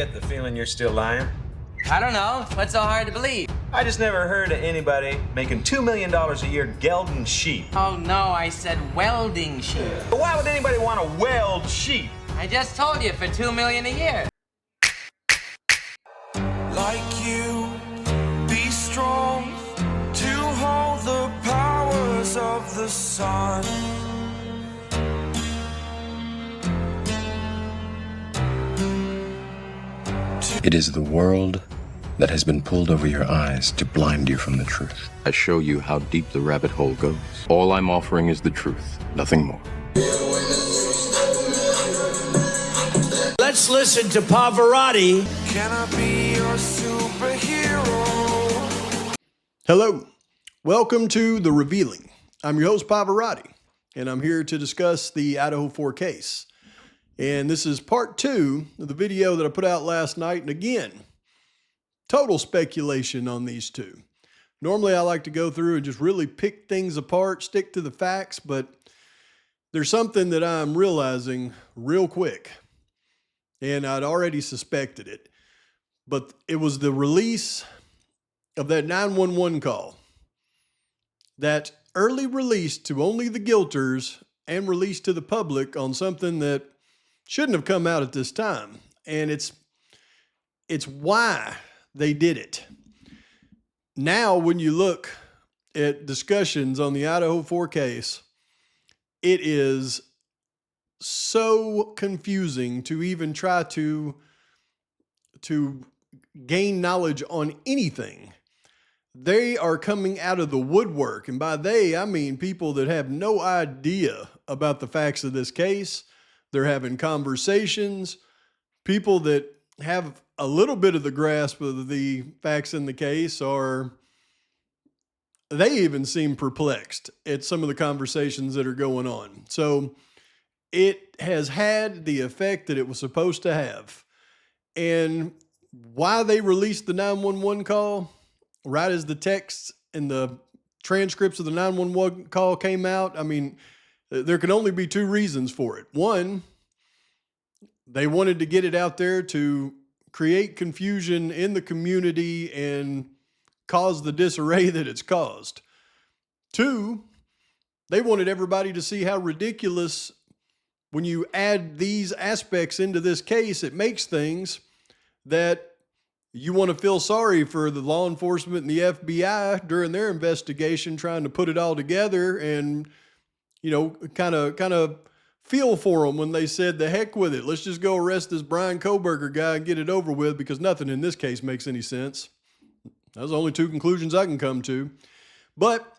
get the feeling you're still lying. I don't know. What's so hard to believe? I just never heard of anybody making $2 million a year gelding sheep. Oh, no, I said welding sheep. But why would anybody want to weld sheep? I just told you, for $2 million a year. Like you, be strong to hold the powers of the sun. It is the world that has been pulled over your eyes to blind you from the truth. I show you how deep the rabbit hole goes. All I'm offering is the truth, nothing more. Let's listen to Pavarotti. Can I be your superhero? Hello, welcome to The Revealing. I'm your host, Pavarotti, and I'm here to discuss the Idaho 4 case. And this is part 2 of the video that I put out last night. And again, total speculation on these two. Normally I like to go through and just really pick things apart, stick to the facts, but there's something that I'm realizing real quick. And I'd already suspected it. But it was the release of that 911 call. That early release to only the guilters and release to the public on something that shouldn't have come out at this time. And it's why they did it. Now, when you look at discussions on the Idaho 4 case, it is so confusing to even try to gain knowledge on anything. They are coming out of the woodwork. And by they, I mean people that have no idea about the facts of this case. They're having conversations. People that have a little bit of the grasp of the facts in the case are, they even seem perplexed at some of the conversations that are going on. So it has had the effect that it was supposed to have. And why they released the 911 call, right as the texts and the transcripts of the 911 call came out, I mean, there can only be two reasons for it. One, they wanted to get it out there to create confusion in the community and cause the disarray that it's caused. Two, they wanted everybody to see how ridiculous, when you add these aspects into this case, it makes things that you want to feel sorry for the law enforcement and the FBI during their investigation, trying to put it all together and, you know, kind of feel for them when they said, the heck with it. Let's just go arrest this BRYAN KOHBERGER guy and get it over with, because nothing in this case makes any sense. Those are the only two conclusions I can come to. But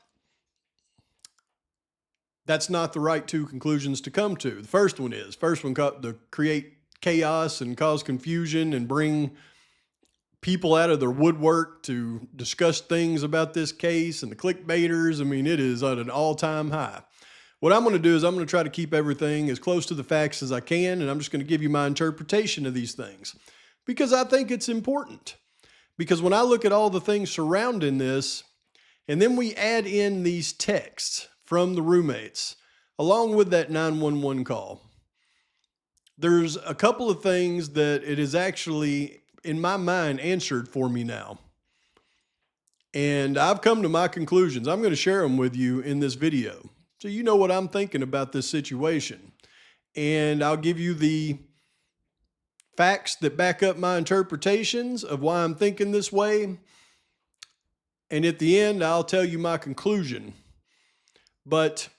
that's not the right two conclusions to come to. The first one to create chaos and cause confusion and bring people out of their woodwork to discuss things about this case, and the clickbaiters. I mean, it is at an all-time high. What I'm going to do is I'm going to try to keep everything as close to the facts as I can, and I'm just going to give you my interpretation of these things, because I think it's important. Because when I look at all the things surrounding this, and then we add in these texts from the roommates, along with that 911 call, there's a couple of things that it is actually, in my mind, answered for me now. And I've come to my conclusions. I'm going to share them with you in this video, so you know what I'm thinking about this situation. And I'll give you the facts that back up my interpretations of why I'm thinking this way. And at the end, I'll tell you my conclusion. But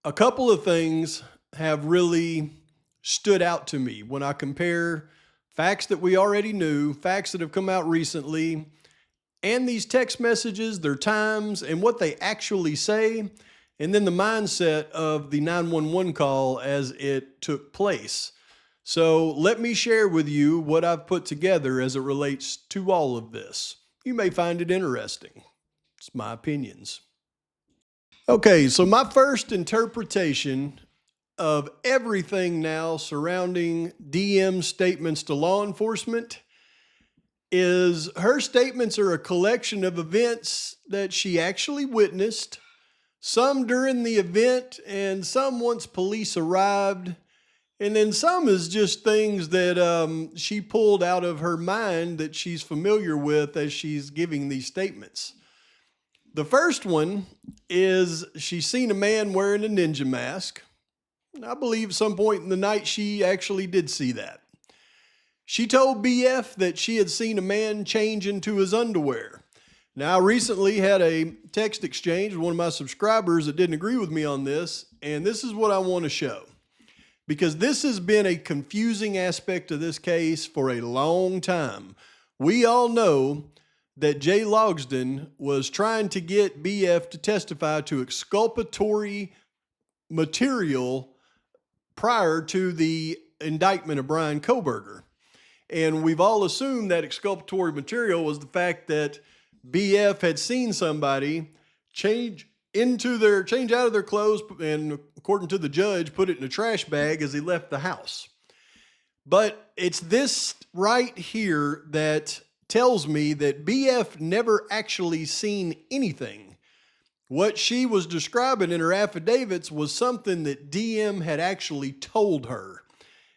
a couple of things have really stood out to me when I compare facts that we already knew, facts that have come out recently, and these text messages, their times, and what they actually say, and then the mindset of the 911 call as it took place. So let me share with you what I've put together as it relates to all of this. You may find it interesting. It's my opinions. Okay, so my first interpretation of everything now surrounding DM's statements to law enforcement is her statements are a collection of events that she actually witnessed, some during the event and some once police arrived, And then some is just things that she pulled out of her mind that she's familiar with as she's giving these statements. The first one is she's seen a man wearing a ninja mask. I believe at some point in the night she actually did see that. She told BF that she had seen a man change into his underwear. Now, I recently had a text exchange with one of my subscribers that didn't agree with me on this, and this is what I want to show. Because this has been a confusing aspect of this case for a long time. We all know that Jay Logsdon was trying to get BF to testify to exculpatory material prior to the indictment of BRYAN KOHBERGER. And we've all assumed that exculpatory material was the fact that BF had seen somebody change out of their clothes and, according to the judge, put it in a trash bag as he left the house. But it's this right here that tells me that BF never actually seen anything. What she was describing in her affidavits was something that DM had actually told her.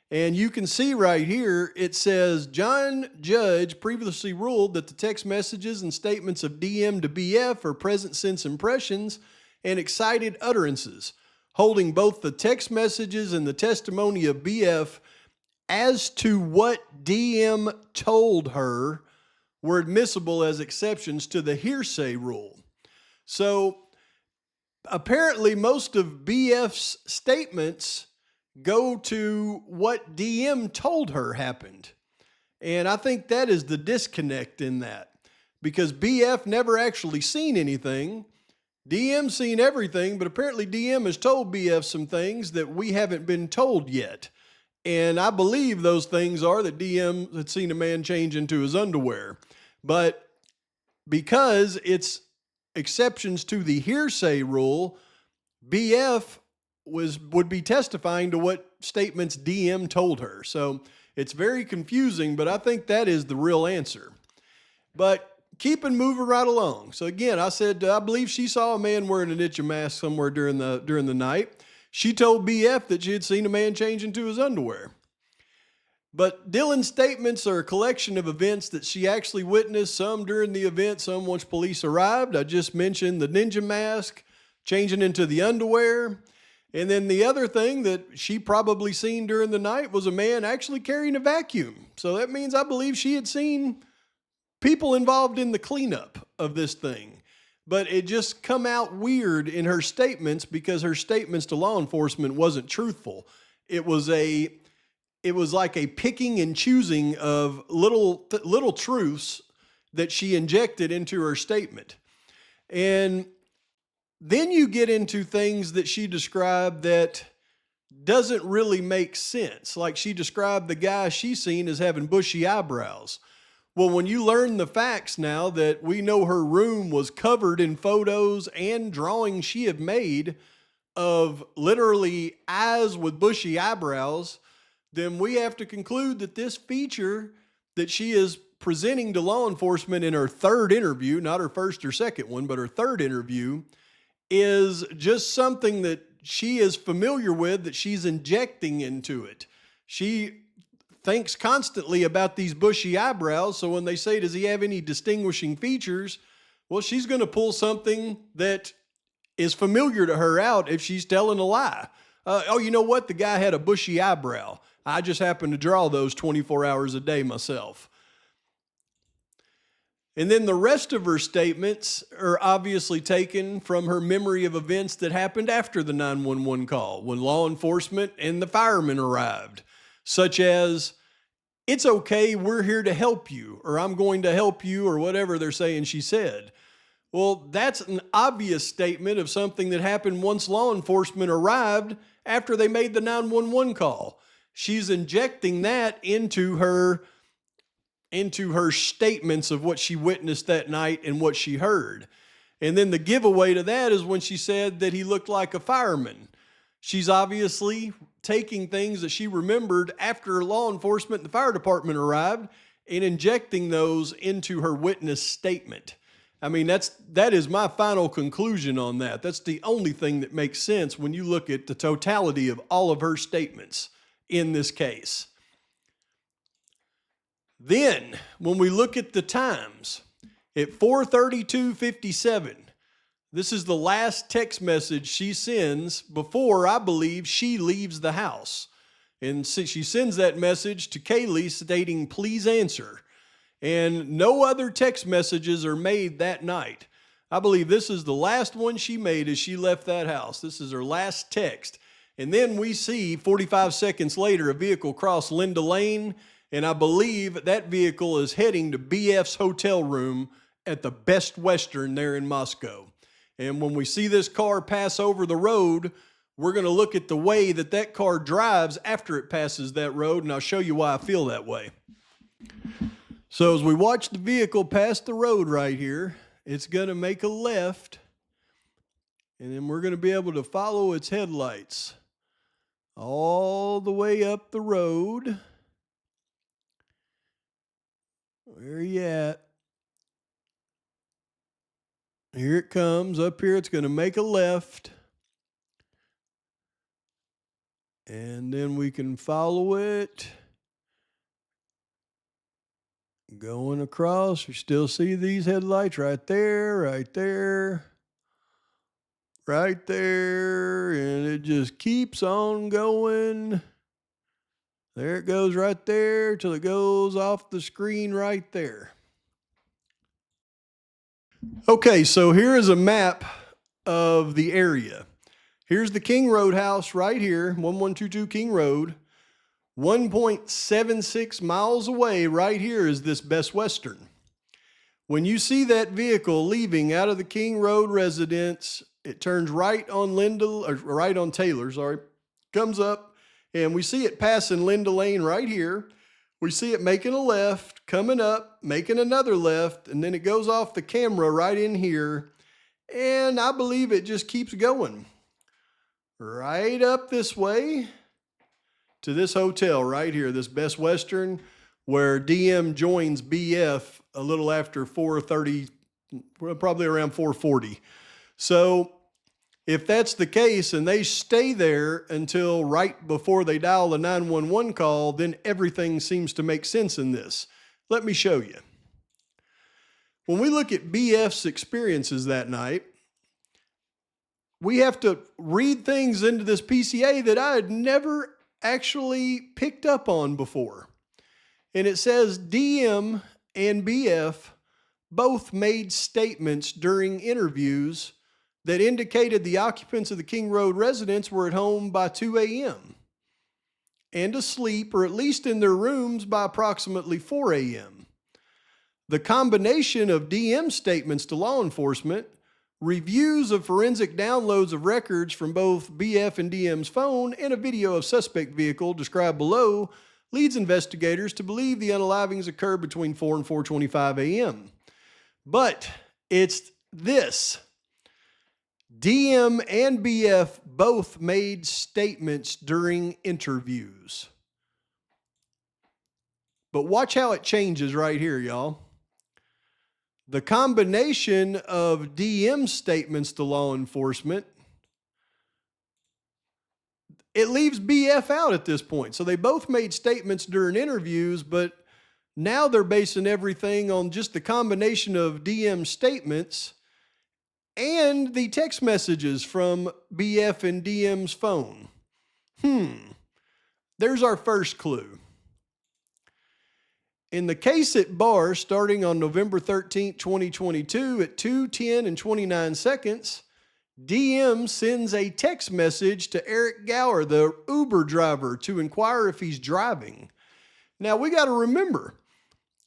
And you can see right here, it says, John Judge previously ruled that the text messages and statements of DM to BF are present sense impressions and excited utterances, holding both the text messages and the testimony of BF as to what DM told her were admissible as exceptions to the hearsay rule. So apparently most of BF's statements go to what DM told her happened. And I think that is the disconnect in that, because BF never actually seen anything. DM seen everything, but apparently DM has told BF some things that we haven't been told yet. And I believe those things are that DM had seen a man change into his underwear. But because it's exceptions to the hearsay rule, BF would be testifying to what statements DM told her. So it's very confusing, but I think that is the real answer. But keeping moving right along. So again, I said, I believe she saw a man wearing a ninja mask somewhere during the night. She told BF that she had seen a man change into his underwear. But Dylan's statements are a collection of events that she actually witnessed, some during the event, some once police arrived. I just mentioned the ninja mask, changing into the underwear. And then the other thing that she probably seen during the night was a man actually carrying a vacuum. So that means I believe she had seen people involved in the cleanup of this thing. But it just come out weird in her statements because her statements to law enforcement wasn't truthful. It was like a picking and choosing of little truths that she injected into her statement. And then you get into things that she described that doesn't really make sense. Like she described the guy she seen as having bushy eyebrows. Well, when you learn the facts now that we know her room was covered in photos and drawings she had made of literally eyes with bushy eyebrows, then we have to conclude that this feature that she is presenting to law enforcement in her third interview, not her first or second one, but her third interview, is just something that she is familiar with, that she's injecting into it. She thinks constantly about these bushy eyebrows, so when they say, does he have any distinguishing features? Well, she's going to pull something that is familiar to her out if she's telling a lie. Oh, you know what? The guy had a bushy eyebrow. I just happen to draw those 24 hours a day myself. And then the rest of her statements are obviously taken from her memory of events that happened after the 911 call, when law enforcement and the firemen arrived, such as, it's okay, we're here to help you, or I'm going to help you, or whatever they're saying she said. Well, that's an obvious statement of something that happened once law enforcement arrived after they made the 911 call. She's injecting that into her statements of what she witnessed that night and what she heard. And then the giveaway to that is when she said that he looked like a fireman. She's obviously taking things that she remembered after law enforcement and the fire department arrived and injecting those into her witness statement. I mean, that is my final conclusion on that. That's the only thing that makes sense when you look at the totality of all of her statements in this case. Then, when we look at the times, at 4:32:57, this is the last text message she sends before, I believe, she leaves the house. And she sends that message to Kaylee stating, "Please answer." And no other text messages are made that night. I believe this is the last one she made as she left that house. This is her last text. And then we see 45 seconds later a vehicle cross Linda Lane, and I believe that vehicle is heading to BF's hotel room at the Best Western there in Moscow. And when we see this car pass over the road, we're going to look at the way that that car drives after it passes that road, and I'll show you why I feel that way. So as we watch the vehicle pass the road right here, it's going to make a left, and then we're going to be able to follow its headlights all the way up the road. Where are you at? Here it comes. Up here, it's going to make a left. And then we can follow it. Going across, we still see these headlights right there, right there, right there, and it just keeps on going. There it goes right there till it goes off the screen right there. Okay, so here is a map of the area. Here's the King Road house right here, 1122 King Road. 1.76 miles away right here is this Best Western. When you see that vehicle leaving out of the King Road residence, it turns right on Taylor, comes up, and we see it passing Linda Lane right here. We see it making a left, coming up, making another left, and then it goes off the camera right in here, and I believe it just keeps going right up this way to this hotel right here, this Best Western, where DM joins BF a little after 4:30, probably around 4:40. So if that's the case and they stay there until right before they dial the 911 call, then everything seems to make sense in this. Let me show you. When we look at BF's experiences that night, we have to read things into this PCA that I had never actually picked up on before. And it says DM and BF both made statements during interviews that indicated the occupants of the King Road residence were at home by 2 a.m. and asleep, or at least in their rooms, by approximately 4 a.m. The combination of DM statements to law enforcement, reviews of forensic downloads of records from both BF and DM's phone, and a video of suspect vehicle described below leads investigators to believe the unalivings occurred between 4 and 4:25 a.m. But it's this. DM and BF both made statements during interviews. But watch how it changes right here, y'all. The combination of DM statements to law enforcement, it leaves BF out at this point. So they both made statements during interviews, but now they're basing everything on just the combination of DM statements and the text messages from BF and DM's phone. There's our first clue. In the case at bar, starting on November 13th, 2022 at 2:10 and 29 seconds, DM sends a text message to Eric Gower, the Uber driver, to inquire if he's driving. Now, we got to remember,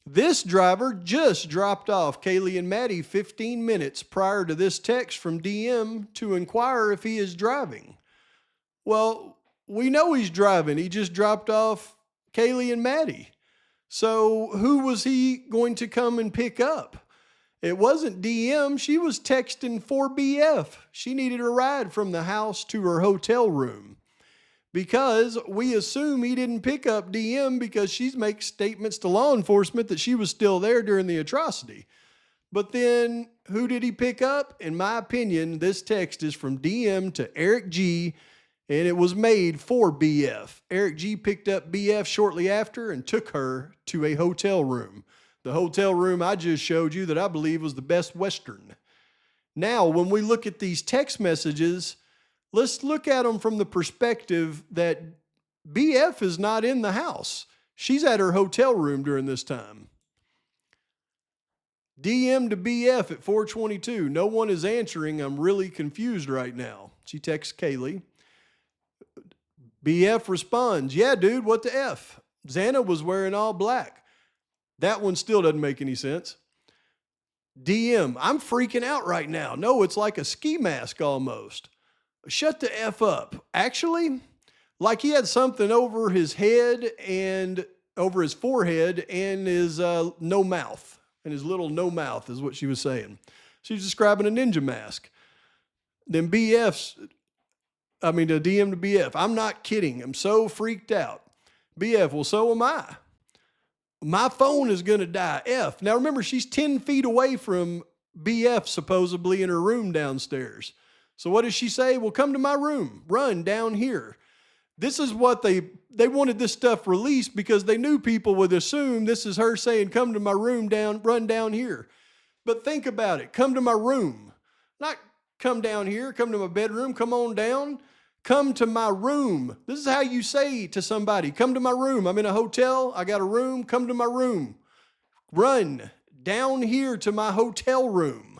this driver just dropped off Kaylee and Maddie 15 minutes prior to this text from DM to inquire if he is driving. Well, we know he's driving. He just dropped off Kaylee and Maddie. So who was he going to come and pick up? It wasn't DM. She was texting for BF. She needed a ride from the house to her hotel room, because we assume he didn't pick up DM because she makes statements to law enforcement that she was still there during the atrocity. But then who did he pick up? In my opinion, this text is from DM to Eric G, and it was made for BF. Eric G picked up BF shortly after and took her to a hotel room. The hotel room I just showed you that I believe was the Best Western. Now, when we look at these text messages, let's look at them from the perspective that BF is not in the house. She's at her hotel room during this time. DM to BF at 4:22. No one is answering. I'm really confused right now. She texts Kaylee. BF responds, yeah, dude, what the F? Xana was wearing all black. That one still doesn't make any sense. DM, I'm freaking out right now. No, it's like a ski mask almost. Shut the F up. Actually, like he had something over his head and over his forehead and his no mouth. And his little no mouth is what she was saying. She was describing a ninja mask. Then DM to BF. I'm not kidding. I'm so freaked out. BF, well, so am I. My phone is going to die. F. Now remember, she's 10 feet away from BF supposedly in her room downstairs. So what does she say? Well, come to my room. Run down here. This is what they wanted this stuff released because they knew people would assume this is her saying, come to my room, run down here. But think about it. Come to my room. Not come down here, come to my bedroom, come on down. Come to my room. This is how you say to somebody, come to my room. I'm in a hotel. I got a room. Come to my room. Run down here to my hotel room.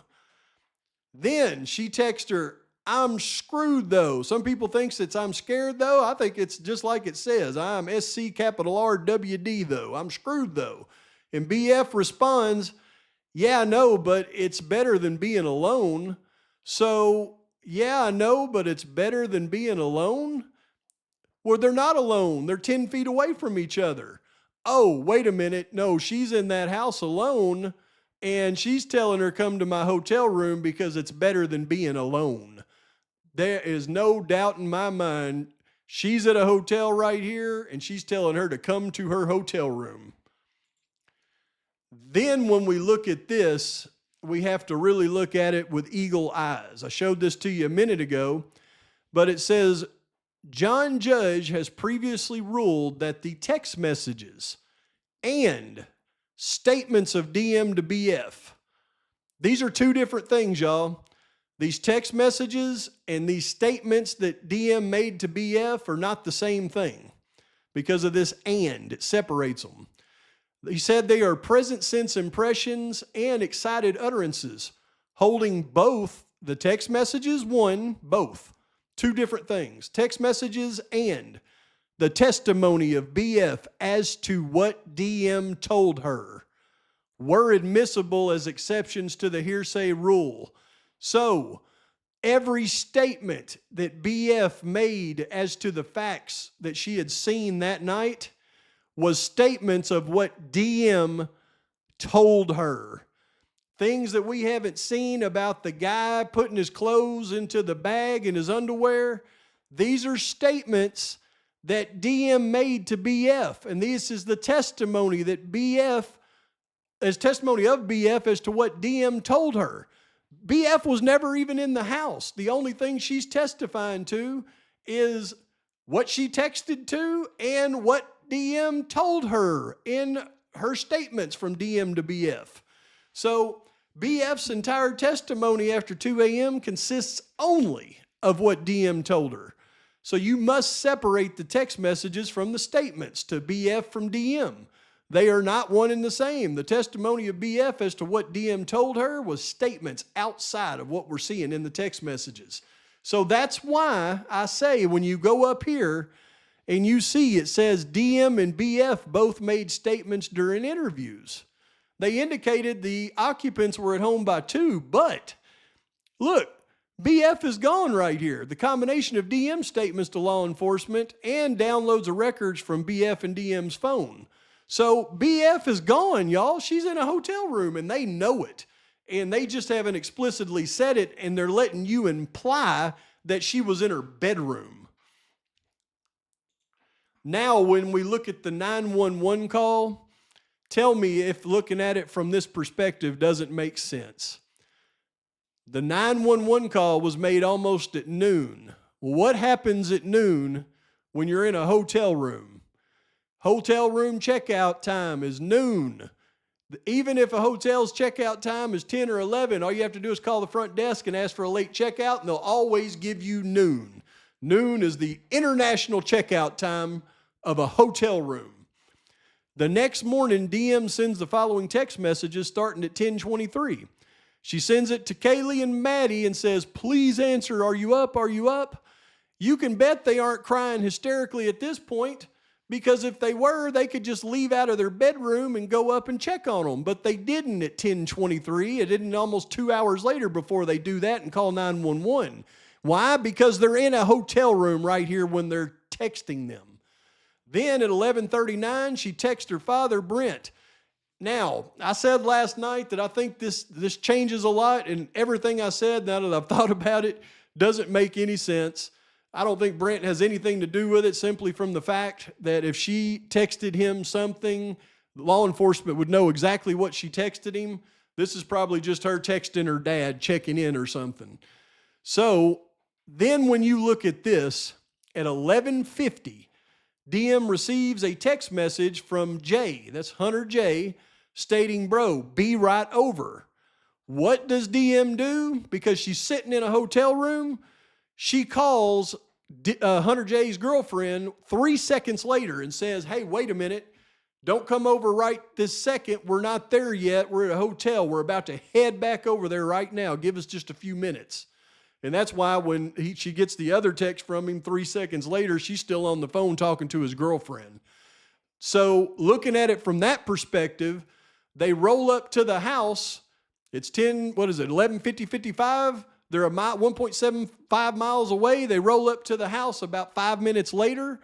Then she texts her, I'm screwed though. Some people think it's I'm scared though. I think it's just like it says. I'm SCRWD though. I'm screwed though. And BF responds, yeah, I know, but it's better than being alone. So, yeah, I know, but it's better than being alone? Well, they're not alone. They're 10 feet away from each other. Oh, wait a minute. No, she's in that house alone, and she's telling her come to my hotel room because it's better than being alone. There is no doubt in my mind. She's at a hotel right here, and she's telling her to come to her hotel room. Then when we look at this, we have to really look at it with eagle eyes. I showed this to you a minute ago, but it says, John Judge has previously ruled that the text messages and statements of DM to BF, these are two different things, y'all. These text messages and these statements that DM made to BF are not the same thing because of this and. It separates them. He said they are present sense impressions and excited utterances, holding both the text messages, both, two different things, text messages and the testimony of BF as to what DM told her were admissible as exceptions to the hearsay rule. So, every statement that BF made as to the facts that she had seen that night was statements of what DM told her. Things that we haven't seen about the guy putting his clothes into the bag in his underwear, these are statements that DM made to BF. And this is the testimony that BF, as testimony of BF as to what DM told her. BF was never even in the house. The only thing she's testifying to is what she texted to and what DM told her in her statements from DM to BF. So BF's entire testimony after 2 a.m. consists only of what DM told her. So you must separate the text messages from the statements to BF from DM. They are not one and the same. The testimony of BF as to what DM told her was statements outside of what we're seeing in the text messages. So that's why I say when you go up here and you see it says DM and BF both made statements during interviews. They indicated the occupants were at home by 2, but look, BF is gone right here. The combination of DM statements to law enforcement and downloads of records from BF and DM's phone. So BF is gone, y'all. She's in a hotel room and they know it. And they just haven't explicitly said it, and they're letting you imply that she was in her bedroom. Now, when we look at the 911 call, tell me if looking at it from this perspective doesn't make sense. The 911 call was made almost at noon. Well, what happens at noon when you're in a hotel room? Hotel room checkout time is noon. Even if a hotel's checkout time is 10 or 11, all you have to do is call the front desk and ask for a late checkout, and they'll always give you noon. Noon is the international checkout time of a hotel room. The next morning, DM sends the following text messages starting at 10:23. She sends it to Kaylee and Maddie and says, please answer, are you up, are you up? You can bet they aren't crying hysterically at this point, because if they were, they could just leave out of their bedroom and go up and check on them. But they didn't at 10:23. It didn't almost 2 hours later before they do that and call 911. Why? Because they're in a hotel room right here when they're texting them. Then at 11:39, she texts her father, Brent. Now, I said last night that I think this changes a lot, and everything I said, now that I've thought about it, doesn't make any sense. I don't think Brent has anything to do with it, simply from the fact that if she texted him something, law enforcement would know exactly what she texted him. This is probably just her texting her dad, checking in or something. So then when you look at this, at 11:50, DM receives a text message from Jay, that's Hunter J, stating, bro, be right over. What does DM do? Because she's sitting in a hotel room, she calls Hunter J's girlfriend 3 seconds later and says, hey, wait a minute. Don't come over right this second. We're not there yet. We're at a hotel. We're about to head back over there right now. Give us just a few minutes. And that's why when she gets the other text from him 3 seconds later, she's still on the phone talking to his girlfriend. So looking at it from that perspective, they roll up to the house. It's 11:55. They're 1.75 miles away. They roll up to the house about 5 minutes later,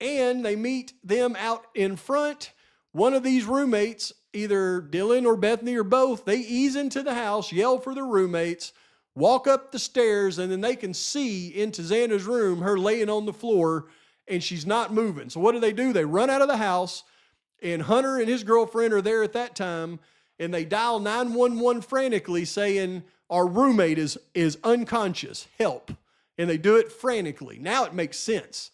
and they meet them out in front. One of these roommates, either Dylan or Bethany or both, they ease into the house, yell for their roommates, walk up the stairs, and then they can see into Xana's room, her laying on the floor, and she's not moving. So what do? They run out of the house, and Hunter and his girlfriend are there at that time, and they dial 911 frantically saying, our roommate is unconscious, help. And they do it frantically. Now it makes sense.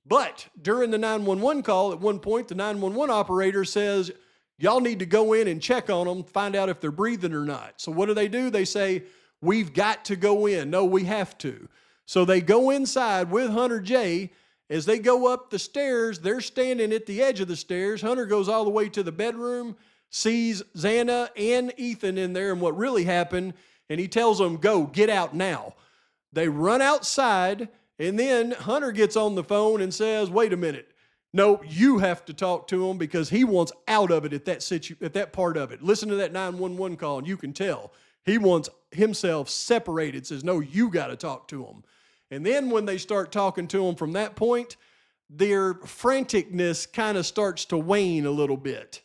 But during the 911 call, at one point, the 911 operator says, y'all need to go in and check on them, find out if they're breathing or not. So what do? They say, we've got to go in. No, we have to. So they go inside with Hunter J. As they go up the stairs, they're standing at the edge of the stairs. Hunter goes all the way to the bedroom, sees Xana and Ethan in there and what really happened, and he tells them, go, get out now. They run outside, and then Hunter gets on the phone and says, wait a minute. No, you have to talk to him because he wants out of it at that part of it. Listen to that 911 call, and you can tell. He wants himself separated, says, no, you got to talk to him. And then when they start talking to him from that point, their franticness kind of starts to wane a little bit.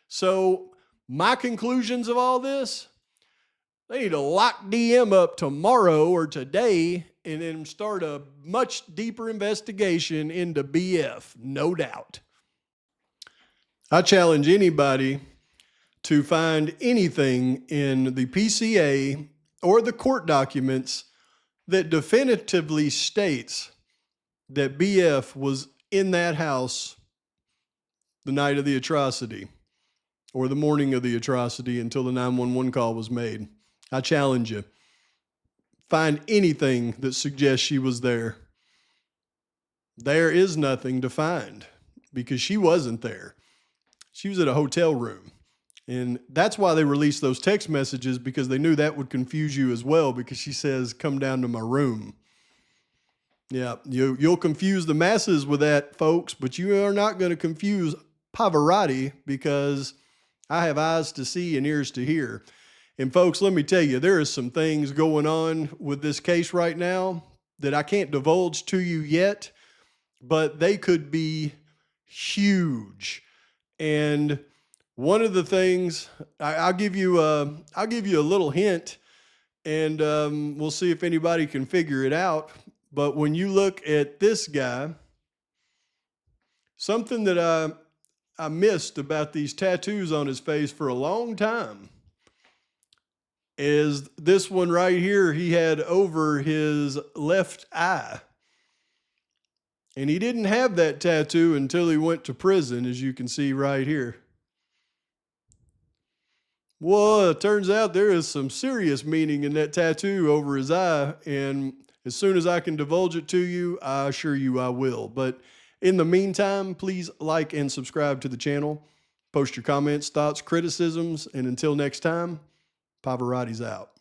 So my conclusions of all this, they need to lock DM up tomorrow or today and then start a much deeper investigation into BF, no doubt. I challenge anybody to find anything in the PCA or the court documents that definitively states that BF was in that house the night of the atrocity or the morning of the atrocity until the 911 call was made. I challenge you. Find anything that suggests she was there. There is nothing to find because she wasn't there. She was at a hotel room. And that's why they released those text messages, because they knew that would confuse you as well, because she says, come down to my room. Yeah, you'll confuse the masses with that, folks, but you are not going to confuse Pavarotti, because I have eyes to see and ears to hear. And folks, let me tell you, there is some things going on with this case right now that I can't divulge to you yet, but they could be huge. And one of the things, I'll give you a little hint, and we'll see if anybody can figure it out. But when you look at this guy, something that I missed about these tattoos on his face for a long time. is this one right here he had over his left eye. And he didn't have that tattoo until he went to prison, as you can see right here. Well, it turns out there is some serious meaning in that tattoo over his eye, and as soon as I can divulge it to you, I assure you I will. But in the meantime, please like and subscribe to the channel. Post your comments, thoughts, criticisms, and until next time, Pavarotti's out.